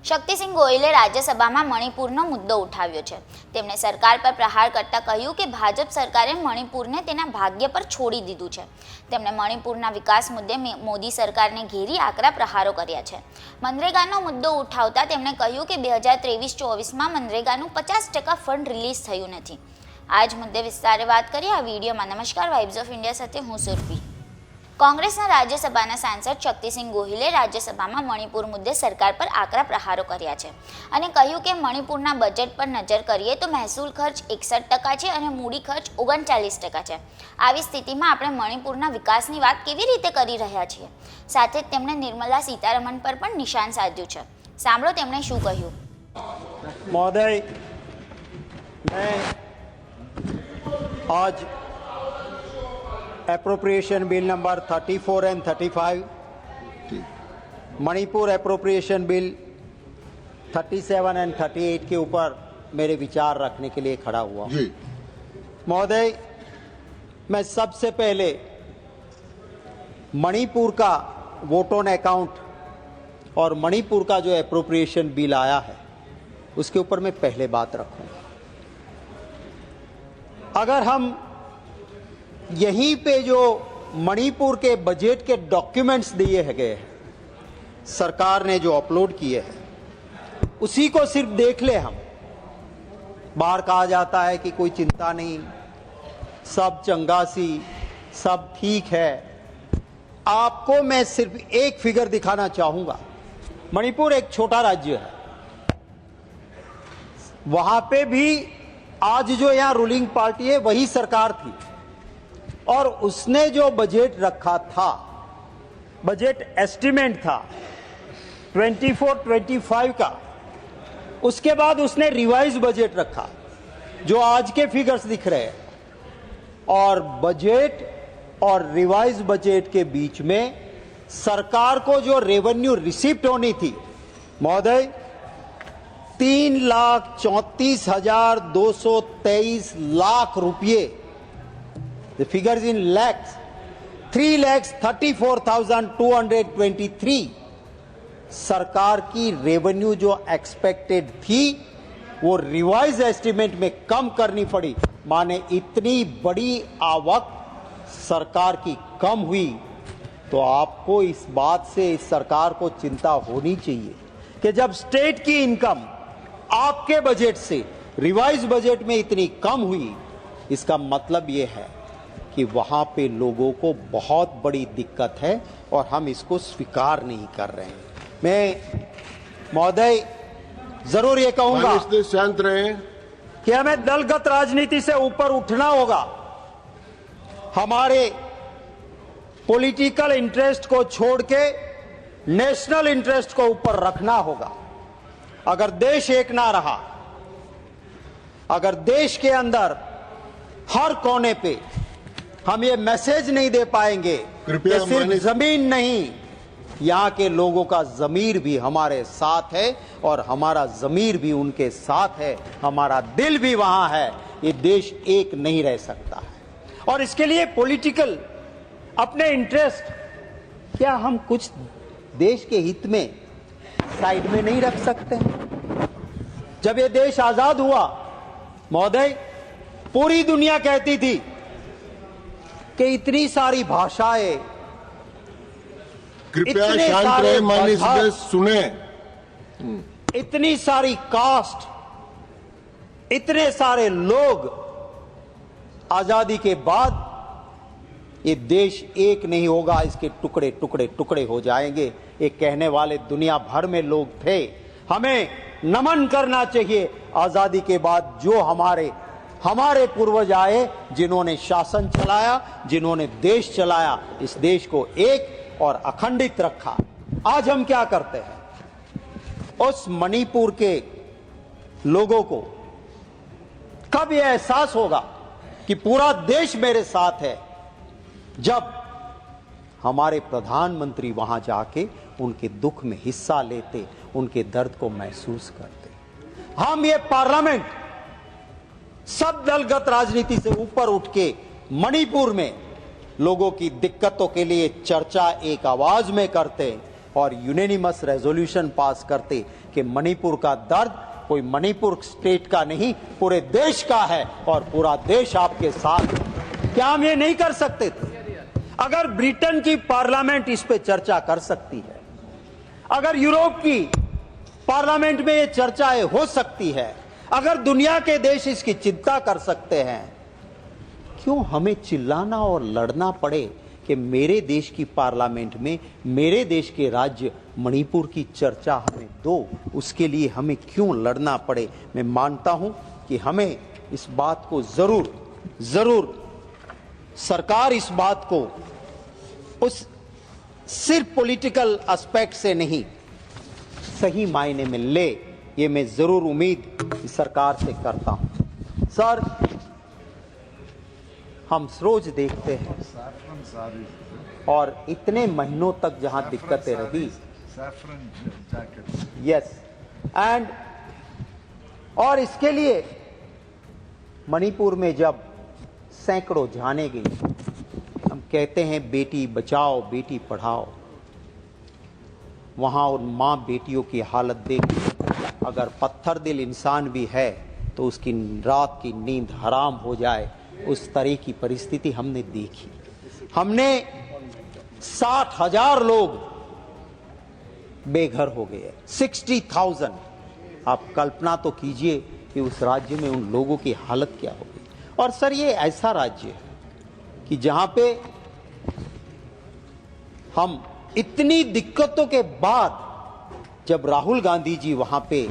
શક્તિસિંહ ગોહિલે રાજ્યસભામાં મણિપુરનો મુદ્દો ઉઠાવ્યો છે। તેમણે સરકાર પર પ્રહાર કરતા કહ્યું કે ભાજપ સરકારે મણિપુરને તેના ભાગ્ય પર છોડી દીધું છે। તેમણે મણિપુરના વિકાસ મુદ્દે મોદી સરકારને ઘેરી આકરા પ્રહારો કર્યા છે। મનરેગાનો મુદ્દો ઉઠાવતા તેમણે કહ્યું કે 2023-24માં મનરેગાનું 50% ફંડ રિલીઝ થયું નથી। આ જ મુદ્દે વિસ્તારે વાત કરીએ આ વિડીયોમાં। નમસ્કાર, વાઇબ્સ ઓફ ઇન્ડિયા સાથે હું સુરભી। कांग्रेसના રાજ્યસભાના સાંસદ શક્તિસિંહ ગોહિલે રાજ્યસભામાં મણિપુર મુદ્દે સરકાર પર આકરા પ્રહારો કર્યા છે અને કહ્યું કે મણિપુરના બજેટ પર નજર કરીએ તો મહેસૂલ ખર્ચ 61% છે અને મૂડી ખર્ચ 39% છે। આવી સ્થિતિમાં આપણે મણિપુરના વિકાસની વાત કેવી રીતે કરી રહ્યા છીએ? સાથે જ તેમણે નિર્મલા સીતારમણ પર પણ નિશાન સાધ્યું છે। સાંભળો તેમણે શું કહ્યું। महोदय, मैं आज appropriation bill number 34 and 35, Manipur appropriation bill 37 and 38 के ऊपर मेरे विचार रखने के लिए खड़ा हुआ हूं। महोदय, मैं सबसे पहले मणिपुर का वोट ऑन अकाउंट और मणिपुर का जो एप्रोप्रिएशन बिल आया है उसके ऊपर मैं पहले बात रखूंगा। अगर हम यहीं पे जो मणिपुर के बजट के डॉक्यूमेंट्स दिए गए हैं, सरकार ने जो अपलोड किए हैं, उसी को सिर्फ देख ले हम। बाहर कहा जाता है कि कोई चिंता नहीं, सब चंगासी, सब ठीक है। आपको मैं सिर्फ एक फिगर दिखाना चाहूंगा। मणिपुर एक छोटा राज्य है, वहां पे भी आज जो यहां रूलिंग पार्टी है वही सरकार थी और उसने जो बजट रखा था, बजट एस्टिमेट था 24-25 का, उसके बाद उसने रिवाइज बजट रखा जो आज के फिगर्स दिख रहे हैं। और बजट और रिवाइज बजट के बीच में सरकार को जो रेवेन्यू रिसिप्ट होनी थी, महोदय, 3,34,223 लाख रुपये, the figures in lakhs, 3,34,223 सरकार की रेवेन्यू जो एक्सपेक्टेड थी वो रिवाइज एस्टिमेट में कम करनी पड़ी। माने इतनी बड़ी आवक सरकार की कम हुई, तो आपको इस बात से इस सरकार को चिंता होनी चाहिए कि जब स्टेट की इनकम आपके बजट से रिवाइज बजट में इतनी कम हुई, इसका मतलब ये है कि वहां पे लोगों को बहुत बड़ी दिक्कत है और हम इसको स्वीकार नहीं कर रहे हैं। मैं महोदय जरूर ये कहूंगा शांत रहे कि हमें दलगत राजनीति से ऊपर उठना होगा। हमारे पॉलिटिकल इंटरेस्ट को छोड़ के नेशनल इंटरेस्ट को ऊपर रखना होगा। अगर देश एक ना रहा, अगर देश के अंदर हर कोने पे हम ये मैसेज नहीं दे पाएंगे कि सिर्फ जमीन नहीं, यहाँ के लोगों का जमीर भी हमारे साथ है और हमारा जमीर भी उनके साथ है, हमारा दिल भी वहां है, ये देश एक नहीं रह सकता है। और इसके लिए पॉलिटिकल अपने इंटरेस्ट क्या हम कुछ देश के हित में साइड में नहीं रख सकते हैं? जब ये देश आजाद हुआ महोदय, पूरी दुनिया कहती थी कि इतनी सारी भाषाएं, कृपया शांत रहे, माननीय सदस्य सुने। इतनी सारी कास्ट, इतने सारे लोग, आजादी के बाद ये देश एक नहीं होगा, इसके टुकड़े टुकड़े टुकड़े हो जाएंगे। ये कहने वाले दुनिया भर में लोग थे। हमें नमन करना चाहिए आजादी के बाद जो हमारे पूर्वज आए, जिन्होंने शासन चलाया, जिन्होंने देश चलाया, इस देश को एक और अखंडित रखा। आज हम क्या करते हैं? उस मणिपुर के लोगों को कब यह एहसास होगा कि पूरा देश मेरे साथ है? जब हमारे प्रधानमंत्री वहां जाके उनके दुख में हिस्सा लेते, उनके दर्द को महसूस करते। हम ये पार्लियामेंट सब दलगत राजनीति से ऊपर उठ के मणिपुर में लोगों की दिक्कतों के लिए चर्चा एक आवाज में करते, और यूनेनिमस रेजोल्यूशन पास करते कि मणिपुर का दर्द कोई मणिपुर स्टेट का नहीं, पूरे देश का है और पूरा देश आपके साथ है। क्या हम ये नहीं कर सकते थे? अगर ब्रिटेन की पार्लियामेंट इस पे चर्चा कर सकती है, अगर यूरोप की पार्लियामेंट में ये चर्चाएं हो सकती है, अगर दुनिया के देश इसकी चिंता कर सकते हैं, क्यों हमें चिल्लाना और लड़ना पड़े कि मेरे देश की पार्लियामेंट में मेरे देश के राज्य मणिपुर की चर्चा हमें दो? उसके लिए हमें क्यों लड़ना पड़े? मैं मानता हूं कि हमें इस बात को जरूर सरकार इस बात को उस सिर्फ पॉलिटिकल एस्पेक्ट से नहीं, सही मायने में ले, ये मैं जरूर उम्मीद सरकार से करता हूं। सर, हम रोज देखते हैं और इतने महीनों तक जहां दिक्कतें रही, यस, एंड और इसके लिए मणिपुर में जब सैकड़ों जाने गई, हम कहते हैं बेटी बचाओ बेटी पढ़ाओ, वहां उन मां बेटियों की हालत देख, अगर पत्थर दिल इंसान भी है तो उसकी रात की नींद हराम हो जाए, उस तरह की परिस्थिति हमने देखी। हमने 60,000 लोग बेघर हो गए, 60,000। आप कल्पना तो कीजिए कि उस राज्य में उन लोगों की हालत क्या होगी। और सर, ये ऐसा राज्य है कि जहां पे हम इतनी दिक्कतों के बाद जब राहुल गांधी जी वहां पे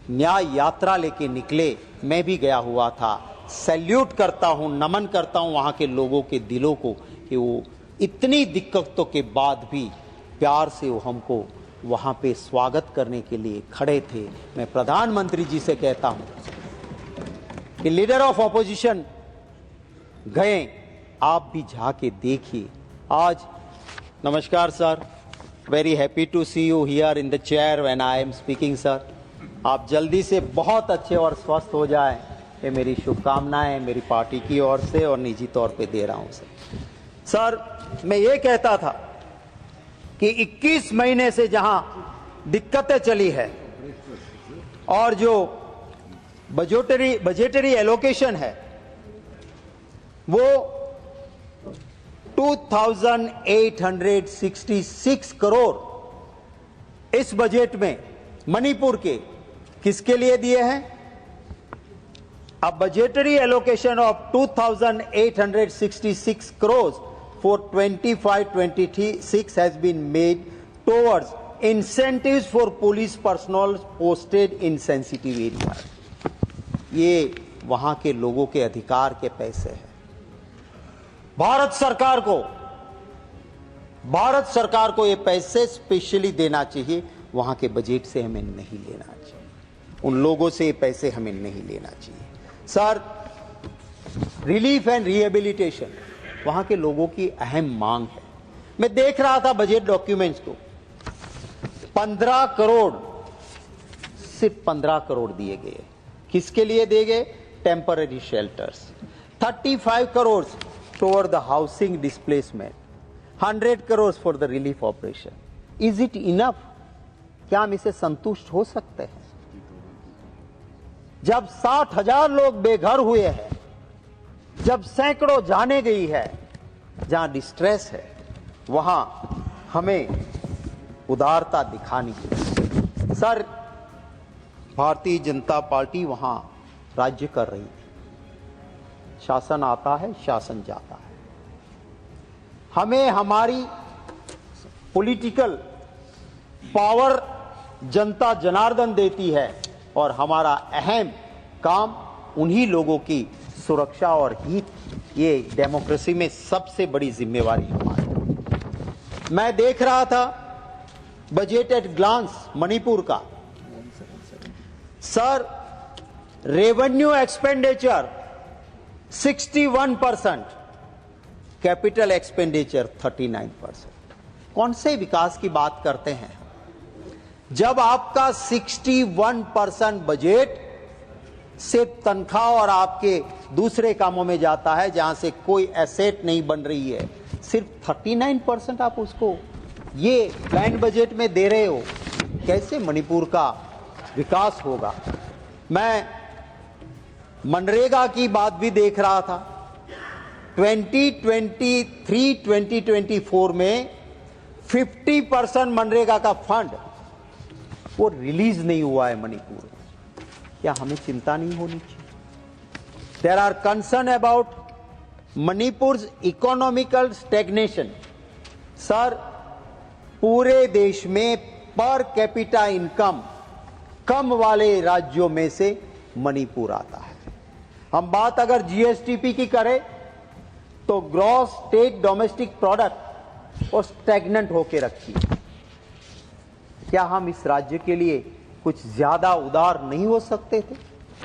न्याय यात्रा लेके निकले, मैं भी गया हुआ था, सैल्यूट करता हूं, नमन करता हूं वहां के लोगों के दिलों को कि वो इतनी दिक्कतों के बाद भी प्यार से वो हमको वहां पे स्वागत करने के लिए खड़े थे। मैं प्रधानमंत्री जी से कहता हूं कि लीडर ऑफ ऑपोजिशन गए, आप भी जाके देखिए। आज नमस्कार sir, very happy to see you here in the chair when I am speaking sir. आप जल्दी से बहुत अच्छे और स्वस्थ हो जाए, ये मेरी शुभकामनाएं मेरी पार्टी की ओर से और निजी तौर पे दे रहा हूं सर। सर, मैं ये कहता था कि 21 महीने से जहां दिक्कतें चली है और जो बजटेरी एलोकेशन है वो 2,866 करोड़ इस बजट में मणिपुर के किसके लिए दिए हैं? A budgetary allocation of 2,866 crores for 25-26 has been made towards incentives for police personnel posted in sensitive areas. ये वहां के लोगों के अधिकार के पैसे हैं। भारत सरकार को ये पैसे स्पेशली देना चाहिए, वहां के बजट से हमें नहीं लेना चाहिए, उन लोगों से ये पैसे हमें नहीं लेना चाहिए। सर, रिलीफ एंड रिहेबिलिटेशन वहां के लोगों की अहम मांग है। मैं देख रहा था बजट डॉक्यूमेंट्स को, 15 करोड़, सिर्फ 15 करोड़ दिए गए। किसके लिए दिए गए? Temporary shelters. 35 crore toward the housing displacement, 100 crore for the relief operation. Is it enough? क्या हम इसे संतुष्ट हो सकते हैं? जब 60,000 लोग बेघर हुए हैं, जब सैकड़ों जाने गई है, जहां डिस्ट्रेस है, वहां हमें उदारता दिखानी चाहिए। सर, भारतीय जनता पार्टी वहां राज्य कर रही थी, शासन आता है शासन जाता है। हमें हमारी पॉलिटिकल पावर जनता जनार्दन देती है और हमारा अहम काम उन्हीं लोगों की सुरक्षा और हित, ये डेमोक्रेसी में सबसे बड़ी जिम्मेवारी हमारी। मैं देख रहा था बजट एट ग्लांस मणिपुर का। Sir, revenue expenditure 61%, capital expenditure 39%। कौन से विकास की बात करते हैं? जब आपका 61% बजट सिर्फ तनख्वाह और आपके दूसरे कामों में जाता है, जहां से कोई एसेट नहीं बन रही है, सिर्फ 39% आप उसको ये ब्लाइंड बजट में दे रहे हो, कैसे मणिपुर का विकास होगा? मैं मनरेगा की बात भी देख रहा था। 2023-2024 में 50% मनरेगा का फंड वो रिलीज नहीं हुआ है मणिपुर में। क्या हमें चिंता नहीं होनी चाहिए? There are concern about Manipur economical stagnation. Sir, पूरे देश में पर कैपिटा इनकम कम वाले राज्यों में से मणिपुर आता है। हम बात अगर जीएसटीपी की करें तो ग्रॉस स्टेट डोमेस्टिक प्रोडक्ट वो स्टैग्नेंट होकर रखी है। क्या हम इस राज्य के लिए कुछ ज्यादा उदार नहीं हो सकते थे?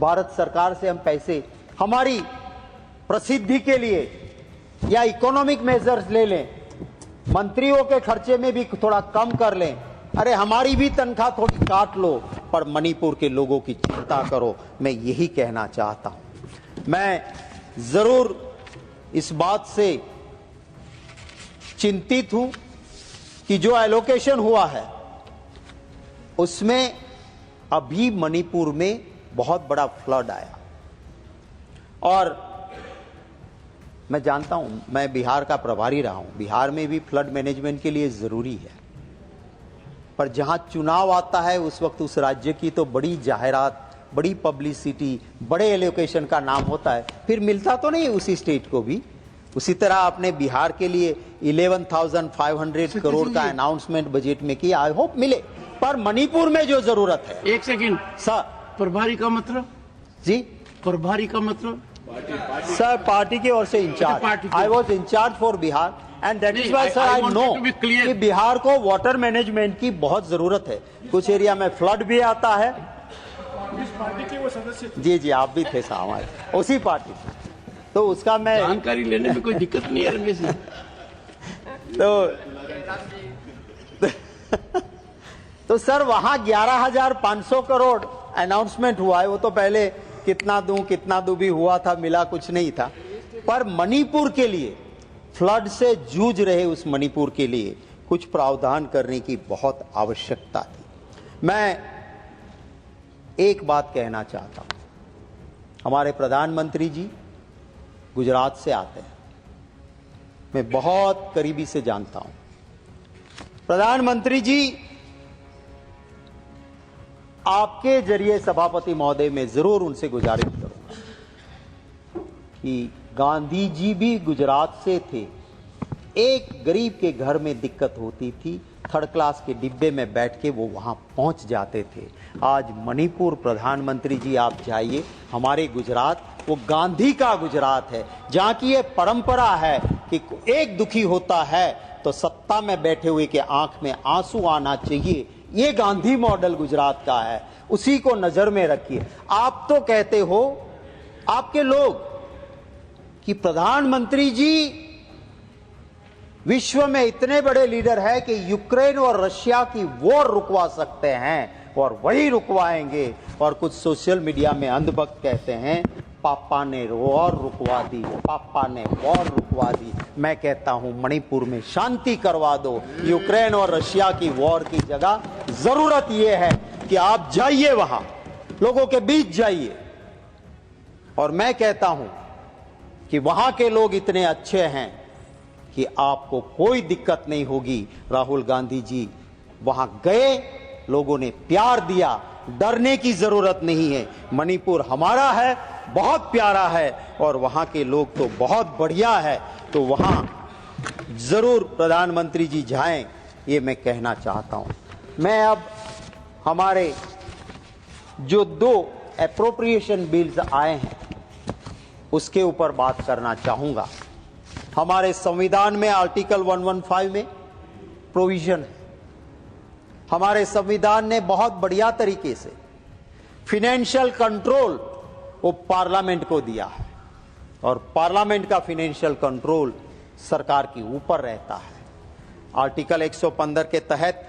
भारत सरकार से हम पैसे हमारी प्रसिद्धि के लिए या इकोनॉमिक मेजर्स ले लें, मंत्रियों के खर्चे में भी थोड़ा कम कर लें, अरे हमारी भी तनख्वाह थोड़ी काट लो, पर मणिपुर के लोगों की चिंता करो। मैं यही कहना चाहता हूं। मैं जरूर इस बात से चिंतित हूं कि जो एलोकेशन हुआ है उसमें अभी मणिपुर में बहुत बड़ा फ्लड आया, और मैं जानता हूं, मैं बिहार का प्रभारी रहा हूं, बिहार में भी फ्लड मैनेजमेंट के लिए जरूरी है, पर जहां चुनाव आता है उस वक्त उस राज्य की तो बड़ी जाहिरात, बड़ी पब्लिसिटी, बड़े एलोकेशन का नाम होता है, फिर मिलता तो नहीं उसी स्टेट को भी। उसी तरह आपने बिहार के लिए 11,500 करोड़ का अनाउंसमेंट बजट में किया, आई होप मिले, पर मणिपुर में जो जरूरत है। एक सेकंड सर, प्रभारी का मतलब जी, प्रभारी का मतलब सर पार्टी की ओर से in-charge, I was in-charge for Bihar and that is why sir I know कि बिहार को वाटर मैनेजमेंट की बहुत जरूरत है। कुछ एरिया में फ्लड भी आता है। जिस पार्टी के वो सदस्य जी जी, आप भी थे साहब हमारे उसी पार्टी से, तो उसका मैं जानकारी लेने में कोई दिक्कत नहीं है रमेश जी। तो सर वहां 11,500 करोड़ अनाउंसमेंट हुआ है। वो तो पहले कितना दूं भी हुआ था, मिला कुछ नहीं था। पर मणिपुर के लिए, फ्लड से जूझ रहे उस मणिपुर के लिए कुछ प्रावधान करने की बहुत आवश्यकता थी। मैं एक बात कहना चाहता हूं, हमारे प्रधानमंत्री जी गुजरात से आते हैं, मैं बहुत करीबी से जानता हूं। प्रधानमंत्री जी, आपके जरिए सभापति महोदय में जरूर उनसे गुजारिश करूंगा कि गांधी जी भी गुजरात से थे। एक गरीब के घर में दिक्कत होती थी, थर्ड क्लास के डिब्बे में बैठ के वो वहां पहुंच जाते थे। आज मणिपुर, प्रधानमंत्री जी आप जाइए, हमारे गुजरात वो गांधी का गुजरात है, जहां की ये परंपरा है कि एक दुखी होता है तो सत्ता में बैठे हुए के आंख में आंसू आना चाहिए। ये गांधी मॉडल गुजरात का है, उसी को नजर में रखिए। आप तो कहते हो, आपके लोग, कि प्रधानमंत्री जी विश्व में इतने बड़े लीडर है कि यूक्रेन और रशिया की वॉर रुकवा सकते हैं, और वही रुकवाएंगे। और कुछ सोशल मीडिया में अंधभक्त कहते हैं पापा ने वॉर रुकवा दी, पापा ने वॉर रुकवा दी। मैं कहता हूं मणिपुर में शांति करवा दो। यूक्रेन और रशिया की वॉर की जगह जरूरत यह है कि आप जाइए वहां, लोगों के बीच जाइए। और मैं कहता हूं कि वहां के लोग इतने अच्छे हैं कि आपको कोई दिक्कत नहीं होगी। राहुल गांधी जी वहां गए, लोगों ने प्यार दिया, डरने की जरूरत नहीं है। मणिपुर हमारा है, बहुत प्यारा है, और वहां के लोग तो बहुत बढ़िया है। तो वहां जरूर प्रधानमंत्री जी जाएं, ये मैं कहना चाहता हूं। मैं अब हमारे जो 2 एप्रोप्रिएशन बिल्स आए हैं उसके ऊपर बात करना चाहूंगा। हमारे संविधान में आर्टिकल 115 में प्रोविजन है। हमारे संविधान ने बहुत बढ़िया तरीके से फाइनेंशियल कंट्रोल वो पार्लियामेंट को दिया है, और पार्लियामेंट का फाइनेंशियल कंट्रोल सरकार के ऊपर रहता है। आर्टिकल 115 के तहत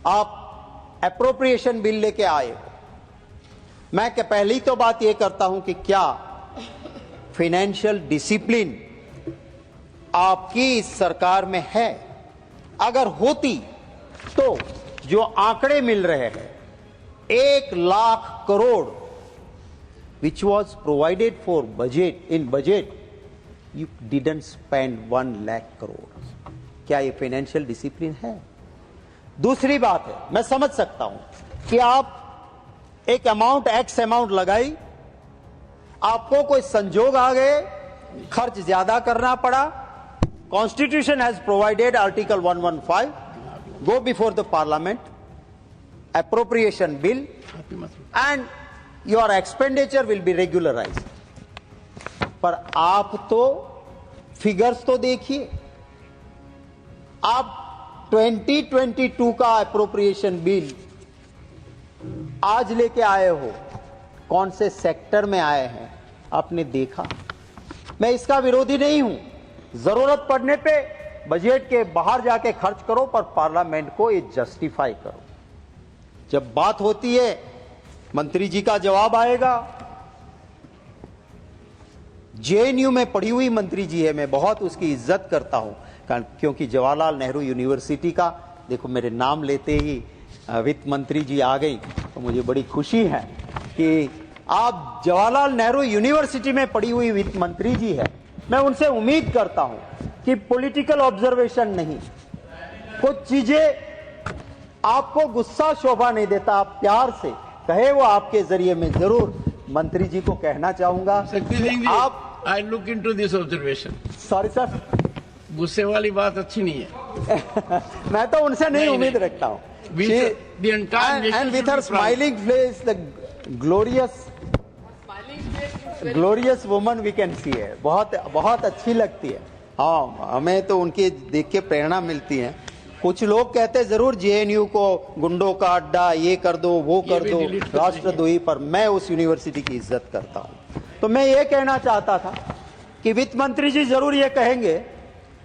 आप एप्रोप्रिएशन बिल लेके आए हो। मैं पहली तो बात यह करता हूं कि क्या फाइनेंशियल डिसिप्लिन आपकी इस सरकार में है? अगर होती तो जो आंकड़े मिल रहे हैं 1,00,000 crore which was provided for budget you didn't spend 1,00,000 crore. क्या ये फाइनेंशियल डिसिप्लिन है? दूसरी बात है, मैं समझ सकता हूं कि आप एक अमाउंट एक्स अमाउंट लगाई, आपको कोई संजोग आ गए, खर्च ज्यादा करना पड़ा, constitution has provided article 115 go before the parliament, appropriation bill, and your expenditure will be regularized। पर आप तो फिगर्स तो देखिए, आप 2022 का अप्रोप्रिएशन बिल आज लेके आए हो, कौन से सेक्टर में आए हैं आपने देखा? मैं इसका विरोधी नहीं हूं, जरूरत पड़ने पे बजट के बाहर जाके खर्च करो, पर पार्लियामेंट को ये जस्टिफाई करो। जब बात होती है, मंत्री जी का जवाब आएगा। जेएनयू में पढ़ी हुई मंत्री जी है, मैं बहुत उसकी इज्जत करता हूं, क्योंकि जवाहरलाल नेहरू यूनिवर्सिटी का, देखो मेरे नाम लेते ही वित्त मंत्री जी आ गई, तो मुझे बड़ी खुशी है कि आप जवाहरलाल नेहरू यूनिवर्सिटी में पढ़ी हुई वित्त मंत्री जी है। मैं उनसे उम्मीद करता हूं कि पॉलिटिकल ऑब्जर्वेशन नहीं, कुछ चीजें आपको गुस्सा शोभा नहीं देता, आप प्यार से कहे, वो आपके जरिए मैं जरूर मंत्री जी को कहना चाहूंगा। शक्ति सिंह जी, आप I look into this observation. Sorry sir, गुस्से वाली बात अच्छी नहीं है। मैं तो उनसे नहीं नहीं, उम्मीद नहीं। रखता हूं। The entire nation and with should her be proud. smiling face, the glorious woman we can see है, बहुत अच्छी लगती है। हाँ, हमें तो उनके देख के प्रेरणा मिलती है। कुछ लोग कहते हैं जरूर जेएनयू को गुंडों का अड्डा, ये कर दो, वो कर भी दो, delete कर राष्ट्रद्रोही, पर मैं उस यूनिवर्सिटी की इज्जत करता हूं। तो मैं ये कहना चाहता था कि वित्त मंत्री जी जरूर ये कहेंगे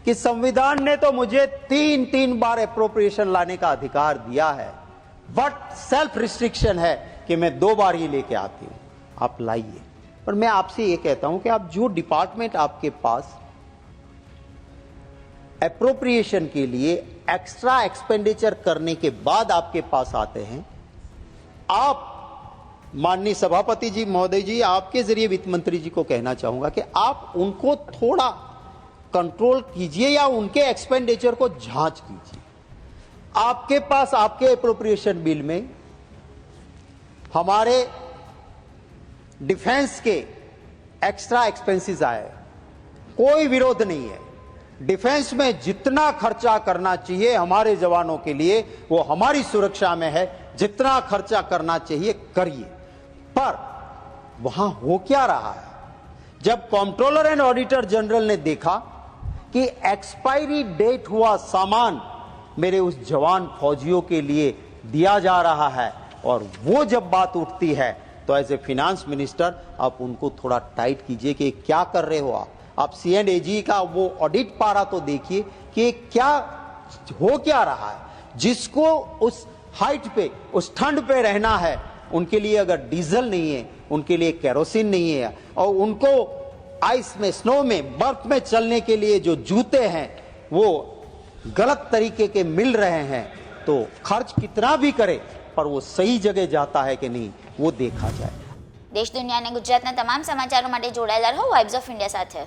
कि संविधान ने तो मुझे तीन बार अप्रोप्रिएशन लाने का अधिकार दिया है, बट सेल्फ रिस्ट्रिक्शन है कि मैं 2 बार ही लेके आती हूं, आप लाइए। पर मैं आपसे ये कहता हूं कि आप जो डिपार्टमेंट आपके पास अप्रोप्रिएशन के लिए एक्स्ट्रा एक्सपेंडिचर करने के बाद आपके पास आते हैं, आप माननीय सभापति जी महोदय जी, आपके जरिए वित्त मंत्री जी को कहना चाहूंगा कि आप उनको थोड़ा कंट्रोल कीजिए या उनके एक्सपेंडिचर को जांच कीजिए। आपके पास आपके अप्रोप्रिएशन बिल में हमारे डिफेंस के एक्स्ट्रा एक्सपेंसेस आए, कोई विरोध नहीं है। डिफेंस में जितना खर्चा करना चाहिए हमारे जवानों के लिए, वो हमारी सुरक्षा में है, जितना खर्चा करना चाहिए करिए। पर वहां हो क्या रहा है? जब कंट्रोलर एंड ऑडिटर जनरल ने देखा कि एक्सपायरी डेट हुआ सामान मेरे उस जवान फौजियों के लिए दिया जा रहा है, और वो जब बात उठती है तो एज ए फिनेंस मिनिस्टर आप उनको थोड़ा टाइट कीजिए कि क्या कर रहे हो आप C&AG का वो ऑडिट पारा तो देखिए कि क्या हो क्या रहा है। जिसको उस हाइट पे, उस ठंड पे रहना है, उनके लिए अगर डीजल नहीं है, उनके लिए केरोसिन नहीं है, और उनको आइस में, स्नो में, बर्फ में चलने के लिए जो जूते हैं वो गलत तरीके के मिल रहे हैं, तो खर्च कितना भी करे पर वो सही जगह जाता है कि नहीं, वो देखा जाए। देश दुनिया ने गुजरातना तमाम समाचारों માટે જોડાયેલા રહો વાઇબ્સ ઓફ ઇન્ડિયા સાથે।